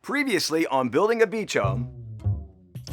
Previously on Building a Beach Home.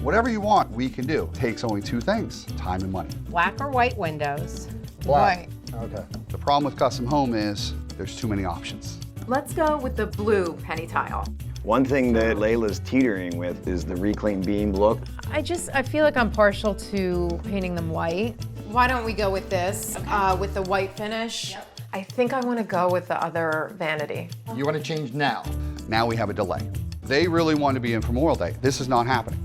Whatever you want, we can do. Takes only two things, time and money. Black or white windows? Black. White. Okay. The problem with custom home is there's too many options. Let's go with the blue penny tile. One thing that Layla's teetering with is the reclaimed beam look. I feel like I'm partial to painting them white. Why don't we go with this, with the white finish? Yep. I think I want to go with the other vanity. You want to change now? Now we have a delay. They really want to be in for Memorial Day. This is not happening.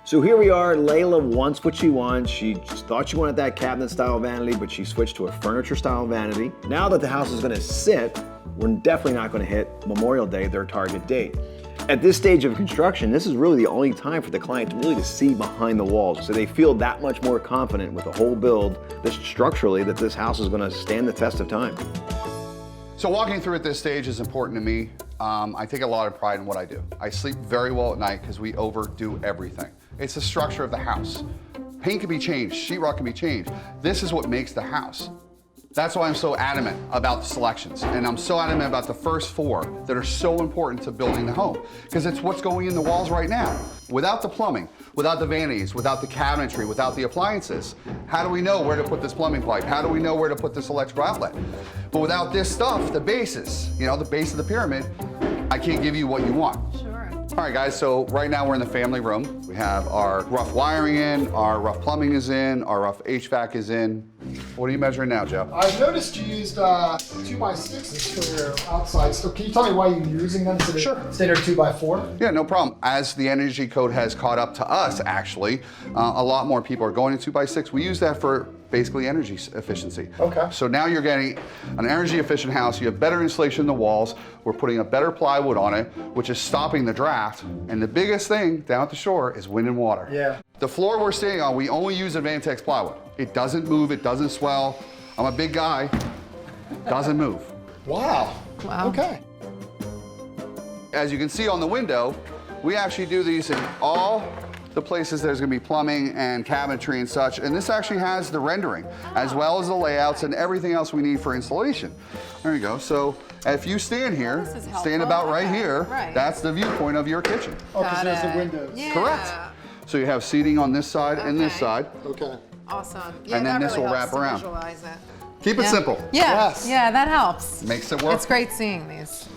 So here we are, Layla wants what she wants. She just thought she wanted that cabinet style vanity, but she switched to a furniture style vanity. Now that the house is gonna sit, we're definitely not gonna hit Memorial Day, their target date. At this stage of construction, this is really the only time for the client to really see behind the walls. So they feel that much more confident with the whole build, this structurally, that this house is gonna stand the test of time. So walking through at this stage is important to me. I take a lot of pride in what I do. I sleep very well at night because we overdo everything. It's the structure of the house. Paint can be changed, sheetrock can be changed. This is what makes the house. That's why I'm so adamant about the selections. And I'm so adamant about the first four that are so important to building the home, because it's what's going in the walls right now. Without the plumbing, without the vanities, without the cabinetry, without the appliances, how do we know where to put this plumbing pipe? How do we know where to put this electrical outlet? But without this stuff, the bases, the base of the pyramid, I can't give you what you want. Sure. All right, guys, so right now we're in the family room. We have our rough wiring in, our rough plumbing is in, our rough HVAC is in. What are you measuring now, Joe? I've noticed you used 2x6s for your outside. So can you tell me why you're using them instead of standard 2x4? Yeah, no problem. As the energy code has caught up to us, actually, a lot more people are going to 2x6. We use that for basically energy efficiency. Okay. So now you're getting an energy efficient house. You have better insulation in the walls. We're putting a better plywood on it, which is stopping the draft. And the biggest thing down at the shore is wind and water. Yeah. The floor we're standing on, we only use Advantex plywood. It doesn't move, it doesn't swell. I'm a big guy, doesn't move. Wow. Wow. Okay. As you can see on the window, we actually do these in all the places there's gonna be plumbing and cabinetry and such, and this actually has the rendering, as well as the layouts and everything else we need for installation. There you go. So if you stand here, This is helpful. stand about right Okay, here, right. that's the viewpoint of your kitchen. Oh, because Got there's the it. windows. Yeah. Correct. So you have seating on this side and this Okay. side. Okay. Awesome. And then that this really will helps wrap to around. Visualize it. Keep it Yeah. simple. Yeah, Yes. yeah, that helps. Makes it work. It's great seeing these.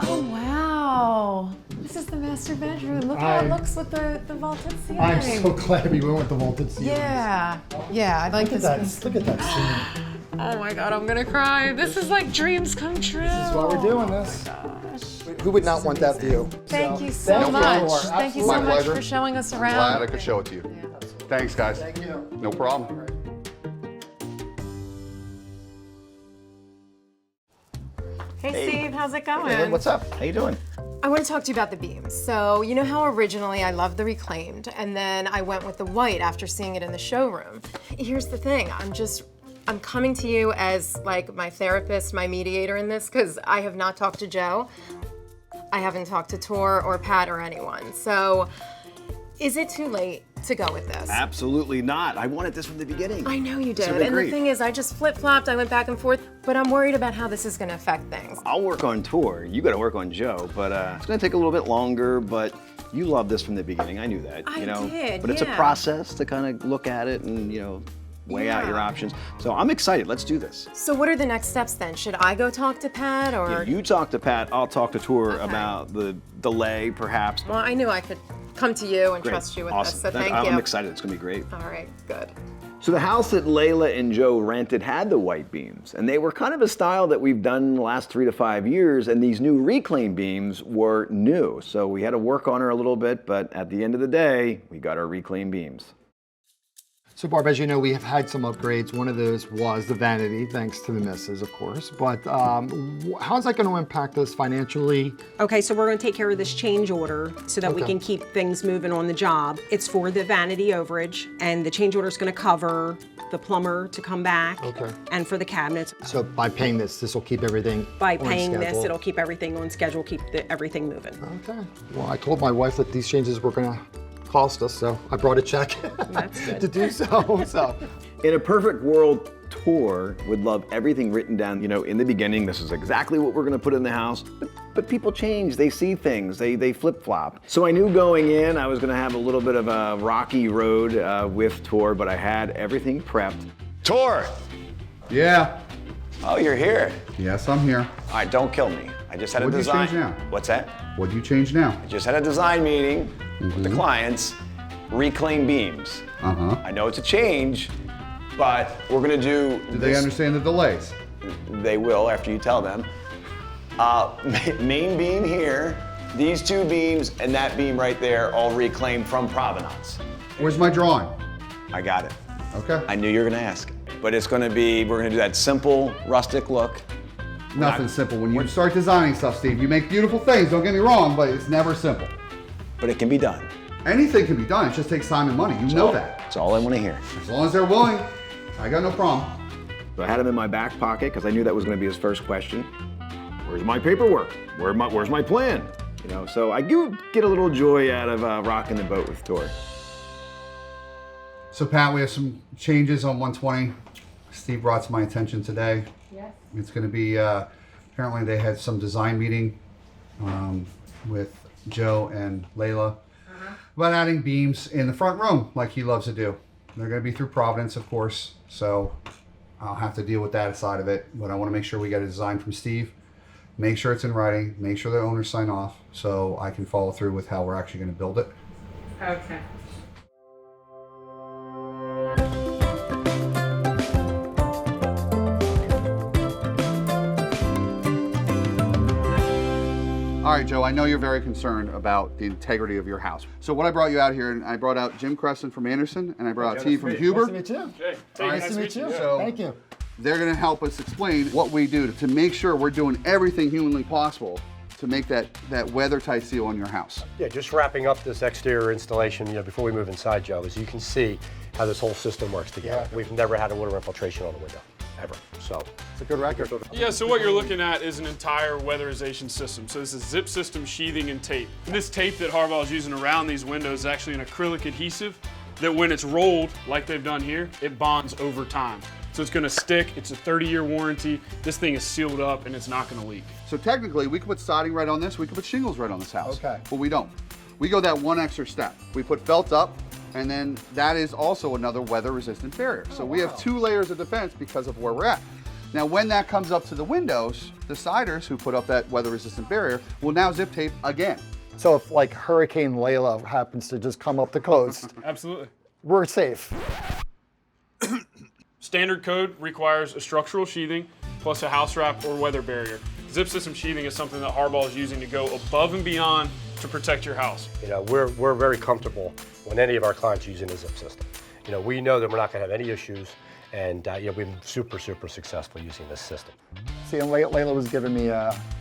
Oh, wow. This is the master bedroom. Look how it looks with the vaulted ceiling. I'm so glad we went with the vaulted ceiling. Yeah, yeah, I like Look at that. Look at that scene. Oh my God, I'm gonna cry. This is like dreams come true. This is why we're doing this. Who would not want that view? Thank you so thank much. you. Thank you so My much pleasure. for showing us around. Glad I could show it to you. Thanks, guys. Thank you. No problem. Hey, Steve, how's it going? Hey, what's up? How you doing? I want to talk to you about the beams. So, you know how originally I loved the reclaimed, and then I went with the white after seeing it in the showroom. Here's the thing, I'm coming to you as like my therapist, my mediator in this, because I have not talked to Joe. I haven't talked to Tor or Pat or anyone. So, is it too late to go with this? Absolutely not. I wanted this from the beginning. I know you did. So And great. the thing is, I just flip-flopped, I went back and forth, but I'm worried about how this is gonna affect things. I'll work on Tor. You got to work on Joe, but it's going to take a little bit longer. But you loved this from the beginning. I knew that. I did, But it's a yeah. process to kind of look at it and weigh out your Yeah. options. So I'm excited. Let's do this. So what are the next steps then? Should I go talk to Pat or? Yeah, you talk to Pat. I'll talk to Tor Okay. about the delay, perhaps. Well, I knew I could come to you and Great. trust you with Awesome. this, so thank I'm you. excited. It's going to be great. All right, good. So the house that Layla and Joe rented had the white beams, and they were kind of a style that we've done in the last 3 to 5 years, and these new reclaimed beams were new. So we had to work on her a little bit, but at the end of the day, we got our reclaimed beams. So Barb, as you know, we have had some upgrades. One of those was the vanity, thanks to the missus, of course. But how's that going to impact us financially? Okay, so we're going to take care of this change order so that we Okay. can keep things moving on the job. It's for the vanity overage, and the change order is going to cover the plumber to come back Okay. and for the cabinets. So by paying this will keep everything By on paying this, schedule. it'll keep everything on schedule, keep everything moving. Okay. Well, I told my wife that these changes were going to cost us, so I brought a check That's good. to do so. In a perfect world, Tor would love everything written down, in the beginning. This is exactly what we're gonna put in the house. But people change, they see things, they flip-flop. So I knew going in I was gonna have a little bit of a rocky road with Tor, but I had everything prepped. Tor! Yeah. Oh, you're here. Yes, I'm here. All right, don't kill me. I just had a What'd you design. change now? What's that? What do you change now? I just had a design meeting with the clients, reclaim beams. I know it's a change, but we're gonna do They understand the delays? They will after you tell them. Main beam here, these two beams, and that beam right there, all reclaimed from provenance. Where's my drawing? I got it. Okay. I knew you were gonna ask. But it's gonna be, we're gonna do that simple, rustic look. Nothing simple. When you start designing stuff, Steve, you make beautiful things, don't get me wrong, but it's never simple. But it can be done. Anything can be done, it just takes time and money. You know that. That's all I wanna hear. As long as they're willing, I got no problem. So I had him in my back pocket because I knew that was gonna be his first question. Where's my paperwork? Where's my plan? So I do get a little joy out of rocking the boat with Tor. So Pat, we have some changes on 120. Steve brought to my attention today. Yes. It's going to be, apparently they had some design meeting with Joe and Layla about adding beams in the front room like he loves to do. They're going to be through Providence, of course, so I'll have to deal with that side of it, but I want to make sure we get a design from Steve, make sure it's in writing, make sure the owners sign off so I can follow through with how we're actually going to build it. Okay. All right, Joe, I know you're very concerned about the integrity of your house. So what I brought you out here, and I brought out Jim Cresson from Anderson, and I brought out T from Huber. Nice to meet you. Okay. Nice to meet you. So Thank you. they're gonna help us explain what we do to make sure we're doing everything humanly possible to make that weather-tight seal on your house. Yeah, just wrapping up this exterior installation, before we move inside, Joe, as you can see how this whole system works together. Yeah. We've never had a water infiltration on the window, ever. So It's a good record. Yeah, so what you're looking at is an entire weatherization system. So this is zip system sheathing and tape. And this tape that Harbaugh is using around these windows is actually an acrylic adhesive that when it's rolled, like they've done here, it bonds over time. So it's gonna stick, it's a 30-year warranty. This thing is sealed up and it's not gonna leak. So technically, we could put siding right on this, we could put shingles right on this house. Okay. But we don't. We go that one extra step. We put felt up, and then that is also another weather-resistant barrier. So we have 2 layers of defense because of where we're at. Now, when that comes up to the windows, the siders who put up that weather-resistant barrier will now zip tape again. So if like Hurricane Layla happens to just come up the coast, Absolutely. we're safe. Standard code requires a structural sheathing plus a house wrap or weather barrier. Zip system sheathing is something that Harbaugh is using to go above and beyond to protect your house. we're very comfortable when any of our clients using a zip system. We know that we're not gonna have any issues, and we've been super, super successful using this system. See, and Layla was giving me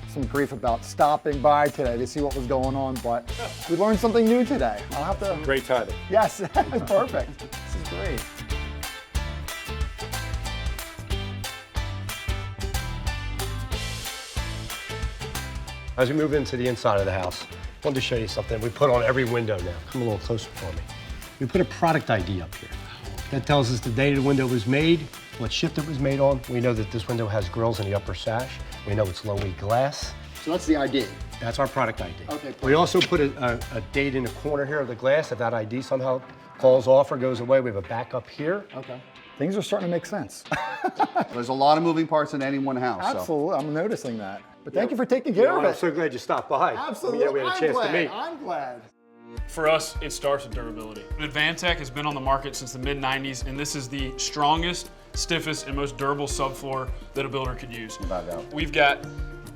some grief about stopping by today to see what was going on, but we learned something new today. I'll have to. Great timing. Yes, perfect. This is great. As we move into the inside of the house, I wanted to show you something we put on every window now. Come a little closer for me. We put a product ID up here. That tells us the date the window was made, what shift it was made on. We know that this window has grills in the upper sash. We know it's low-weak glass. So that's the ID. That's our product ID. Okay, We also put a date in the corner here of the glass. If that ID somehow falls off or goes away, we have a backup here. Okay. Things are starting to make sense. There's a lot of moving parts in any one house. So. Absolutely, I'm noticing that. But thank you for taking care of I'm it. so glad you stopped by. Absolutely, We had a chance to meet. I'm glad. For us, it starts with durability. Advantech has been on the market since the mid-90s, and this is the strongest, stiffest, and most durable subfloor that a builder could use. Without a doubt. We've got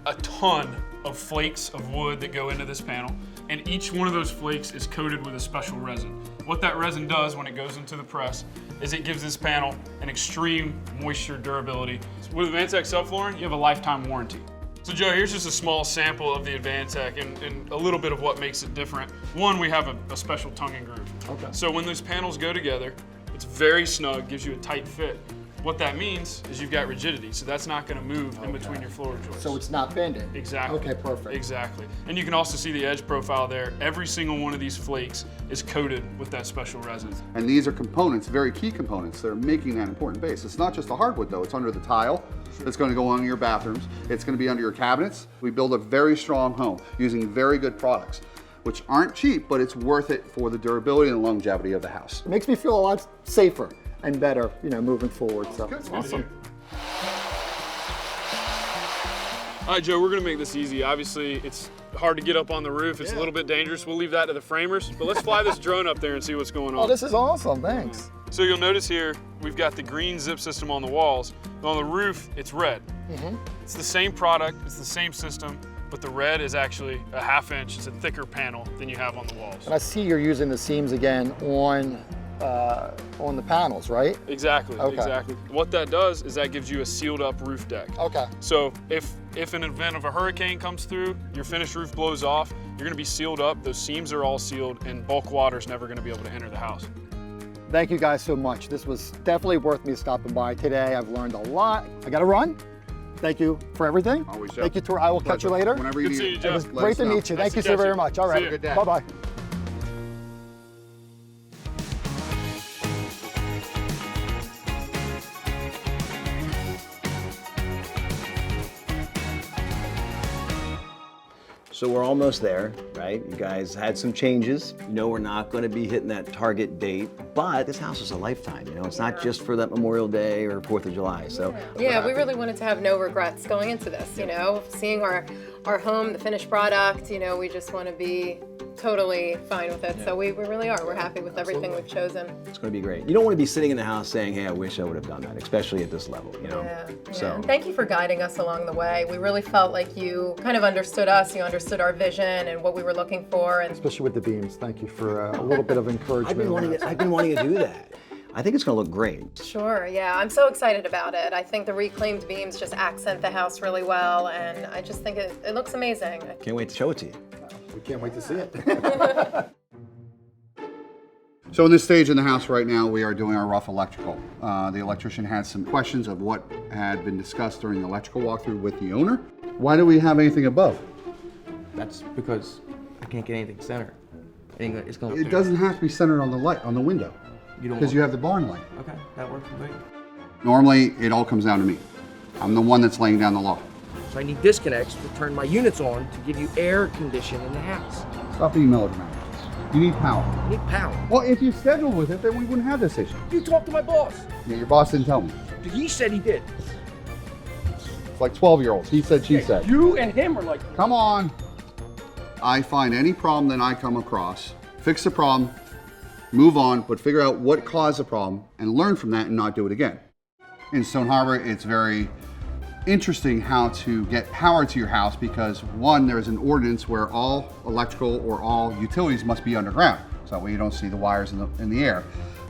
a ton of flakes of wood that go into this panel, and each one of those flakes is coated with a special resin. What that resin does when it goes into the press is it gives this panel an extreme moisture durability. With Advantech subflooring, you have a lifetime warranty. So Joe, here's just a small sample of the Advantech and a little bit of what makes it different. One, we have a special tongue and groove. Okay. So when those panels go together, it's very snug, gives you a tight fit. What that means is you've got rigidity, so that's not going to move in between your floor joists. So it's not bending. Exactly. Okay, perfect. Exactly. And you can also see the edge profile there. Every single one of these flakes is coated with that special resin. And these are components, very key components, that are making that important base. It's not just the hardwood though, it's under the tile. It's going to go on your bathrooms. It's going to be under your cabinets. We build a very strong home using very good products, which aren't cheap, but it's worth it for the durability and longevity of the house. It makes me feel a lot safer and better, you know, moving forward. So Good. awesome. All right, Joe, we're gonna make this easy. Obviously, it's hard to get up on the roof. It's a little bit dangerous. We'll leave that to the framers, but let's fly this drone up there and see what's going on. Oh, this is awesome, thanks. So you'll notice here, we've got the green zip system on the walls, but on the roof, it's red. It's the same product, it's the same system, but the red is actually a 1/2 inch. It's a thicker panel than you have on the walls. And I see you're using the seams again on the panels, right? Exactly, Okay. exactly. What that does is that gives you a sealed up roof deck. Okay. So if an event of a hurricane comes through, your finished roof blows off, you're gonna be sealed up, those seams are all sealed, and bulk water is never gonna be able to enter the house. Thank you guys so much. This was definitely worth me stopping by today. I've learned a lot. I gotta run. Thank you for everything. Always, Joe. Thank you, Tor. I will catch you later. Whenever you Good need seeing you, it. Joe. It was Let great us to know. meet you. Nice Thank you to so catch very you. much. All See right. ya. Good day. Bye-bye. So we're almost there, right? You guys had some changes. You know we're not going to be hitting that target date, but this house is a lifetime. You know, it's not just for that Memorial Day or 4th of July. So Yeah, we really wanted to have no regrets going into this, you know, seeing our home, the finished product, you know, we just want to be totally fine with it. So we really are. We're happy with everything we've chosen. it's going to be great. You don't want to be sitting in the house saying, hey, I wish I would have done that, especially at this level, you know? Yeah. So And thank you for guiding us along the way. We really felt like you kind of understood us, you understood our vision and what we were looking for. And Especially with the beams. Thank you for a little bit of encouragement. I've been wanting to do that. I think it's going to look great. sure, yeah, I'm so excited about it. I think the reclaimed beams just accent the house really well, and I just think it looks amazing. Can't wait to show it to you. We can't wait to see it. So in this stage in the house right now, we are doing our rough electrical. The electrician had some questions of what had been discussed during the electrical walkthrough with the owner. Why do we have anything above? That's because I can't get anything centered. It's gonna. It doesn't have to be centered on the light, on the window, You don't. because you have the barn light. Okay, that works for me. Normally, it all comes down to me. I'm the one that's laying down the law. So I need disconnects to turn my units on to give you air condition in the house. Stop being melodramatic. You need power. I need power. Well, if you scheduled with it, then we wouldn't have this issue. You talk to my boss. Yeah, your boss didn't tell me. He said he did. It's like 12-year-olds. He said, she said. You and him are like. Come on. I find any problem that I come across, fix the problem, move on, but figure out what caused the problem and learn from that and not do it again. In Stone Harbor, it's very interesting how to get power to your house because one, there's an ordinance where all electrical or all utilities must be underground. So that way you don't see the wires in the air,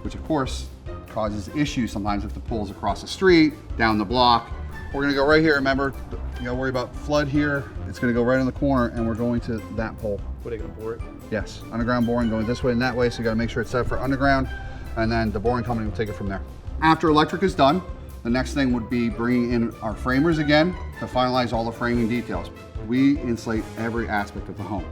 which of course causes issues sometimes if the pole's across the street, down the block. We're gonna go right here, remember, you gotta worry about flood here. It's gonna go right in the corner and we're going to that pole. What are they gonna bore it? Yes, underground boring going this way and that way, so you gotta make sure it's set up for underground, and then the boring company will take it from there. After electric is done, the next thing would be bringing in our framers again to finalize all the framing details. We insulate every aspect of the home.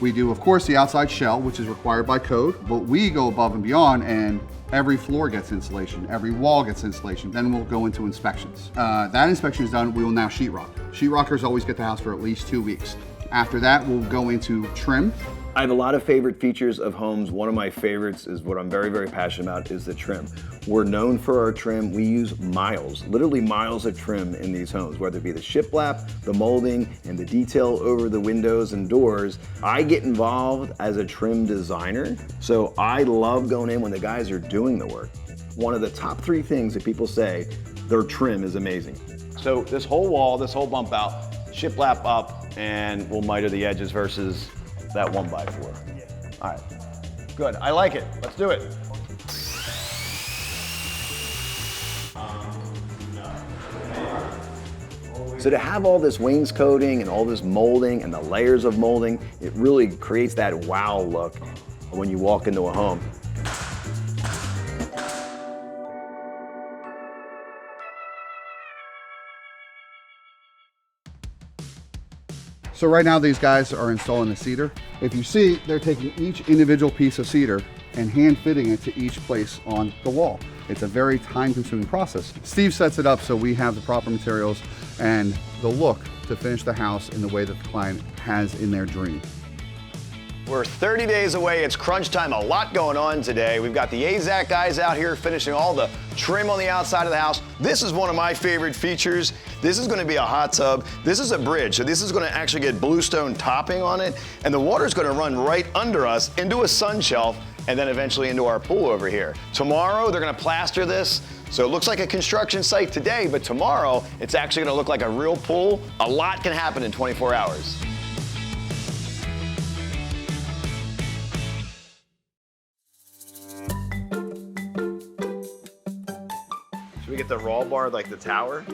We do, of course, the outside shell, which is required by code, but we go above and beyond, and every floor gets insulation, every wall gets insulation. Then we'll go into inspections. That inspection is done, we will now sheetrock. Sheetrockers always get the house for at least 2 weeks. After that, we'll go into trim. I have a lot of favorite features of homes. One of my favorites is what I'm very, very passionate about is the trim. We're known for our trim. We use miles, literally miles of trim in these homes, whether it be the shiplap, the molding, and the detail over the windows and doors. I get involved as a trim designer, so I love going in when the guys are doing the work. One of the top 3 things that people say, their trim is amazing. So this whole wall, this whole bump out, shiplap up, and we'll miter the edges versus that 1x4. All right, good, I like it, let's do it. So to have all this wainscoting and all this molding and the layers of molding, it really creates that wow look when you walk into a home. So right now these guys are installing the cedar. If you see, they're taking each individual piece of cedar and hand fitting it to each place on the wall. It's a very time-consuming process. Steve sets it up so we have the proper materials and the look to finish the house in the way that the client has in their dream. We're 30 days away. It's crunch time. A lot going on today. We've got the AZAC guys out here finishing all the trim on the outside of the house. This is one of my favorite features. This is going to be a hot tub. This is a bridge. So this is going to actually get bluestone topping on it. And the water is going to run right under us into a sun shelf and then eventually into our pool over here. Tomorrow, they're going to plaster this. So it looks like a construction site today, but tomorrow, it's actually going to look like a real pool. A lot can happen in 24 hours. Should we get the raw bar like the tower?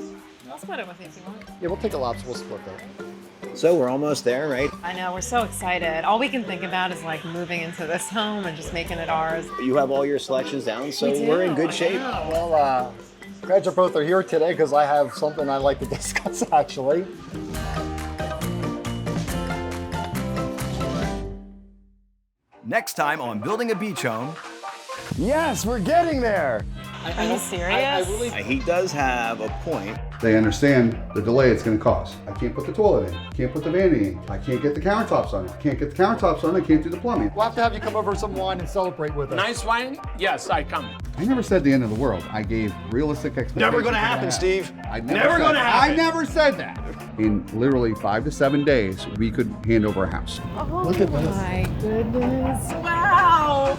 I'll split it with you if you want. Yeah, we'll take a lobster, we'll split that. So we're almost there, right? I know, we're so excited. All we can think about is like moving into this home and just making it ours. You have all your selections down, so We do, we're in good I shape. know. Well, glad you both are here today because I have something I'd like to discuss actually. Next time on Building a Beach Home. Yes, we're getting there. Are you serious? He does have a point. They understand the delay it's going to cause. I can't put the toilet in. I can't put the vanity in. I can't get the countertops on. I can't get the countertops on. I can't do the plumbing. We'll have to have you come over some wine and celebrate with us. Nice wine? Yes, I come. I never said the end of the world. I gave realistic expectations. Never gonna for happen, that. Steve. I Never said gonna that. happen. I never said that. In literally 5 to 7 days, we could hand over a house. Oh, look at this. My goodness. Wow.